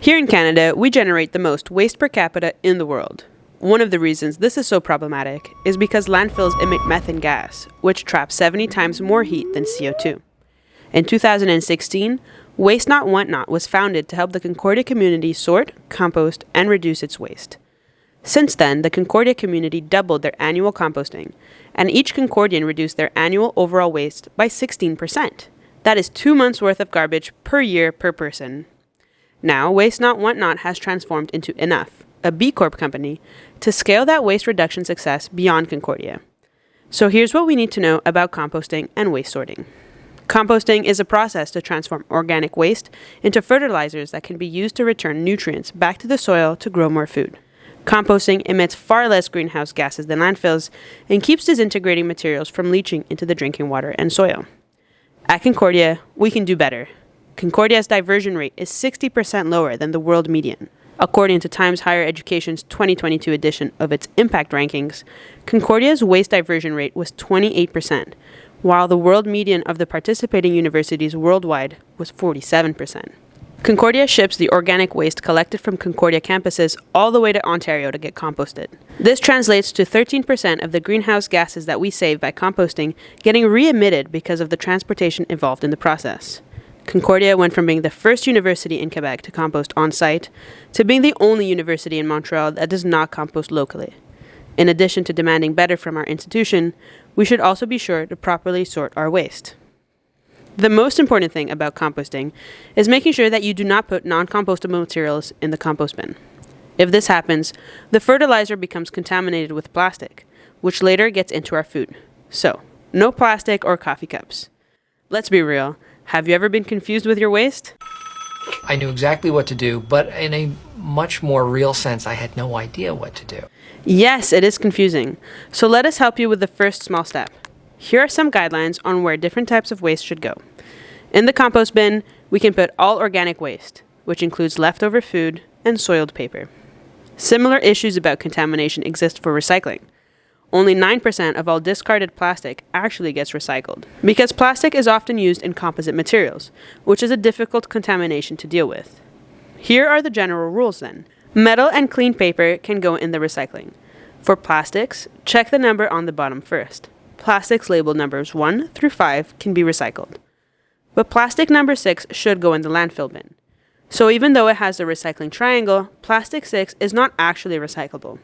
Here in Canada, we generate the most waste per capita in the world. One of the reasons this is so problematic is because landfills emit methane gas, which traps 70 times more heat than CO2. In 2016, Waste Not Want Not was founded to help the Concordia community sort, compost, and reduce its waste. Since then, the Concordia community doubled their annual composting, and each Concordian reduced their annual overall waste by 16%. That is 2 months' worth of garbage per year per person. Now, Waste Not Want Not has transformed into Enough, a B Corp company, to scale that waste reduction success beyond Concordia. So here's what we need to know about composting and waste sorting. Composting is a process to transform organic waste into fertilizers that can be used to return nutrients back to the soil to grow more food. Composting emits far less greenhouse gases than landfills and keeps disintegrating materials from leaching into the drinking water and soil. At Concordia, we can do better. Concordia's diversion rate is 60% lower than the world median. According to Times Higher Education's 2022 edition of its impact rankings, Concordia's waste diversion rate was 28%, while the world median of the participating universities worldwide was 47%. Concordia ships the organic waste collected from Concordia campuses all the way to Ontario to get composted. This translates to 13% of the greenhouse gases that we save by composting getting re-emitted because of the transportation involved in the process. Concordia went from being the first university in Quebec to compost on-site to being the only university in Montreal that does not compost locally. In addition to demanding better from our institution, we should also be sure to properly sort our waste. The most important thing about composting is making sure that you do not put non-compostable materials in the compost bin. If this happens, the fertilizer becomes contaminated with plastic, which later gets into our food. So, no plastic or coffee cups. Let's be real. Have you ever been confused with your waste? I knew exactly what to do, but in a much more real sense, I had no idea what to do. Yes, it is confusing. So let us help you with the first small step. Here are some guidelines on where different types of waste should go. In the compost bin, we can put all organic waste, which includes leftover food and soiled paper. Similar issues about contamination exist for recycling. Only 9% of all discarded plastic actually gets recycled, because plastic is often used in composite materials, which is a difficult contamination to deal with. Here are the general rules then. Metal and clean paper can go in the recycling. For plastics, check the number on the bottom first. Plastics labeled numbers 1 through 5 can be recycled. But plastic number 6 should go in the landfill bin. So even though it has the recycling triangle, plastic 6 is not actually recyclable.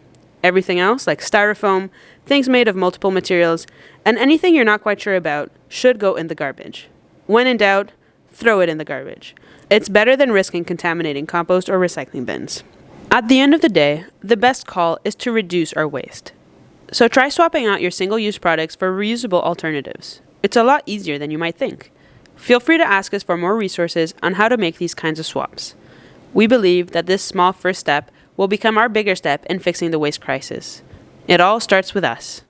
Everything else, like styrofoam, things made of multiple materials, and anything you're not quite sure about, should go in the garbage. When in doubt, throw it in the garbage. It's better than risking contaminating compost or recycling bins. At the end of the day, the best call is to reduce our waste. So try swapping out your single-use products for reusable alternatives. It's a lot easier than you might think. Feel free to ask us for more resources on how to make these kinds of swaps. We believe that this small first step will become our bigger step in fixing the waste crisis. It all starts with us.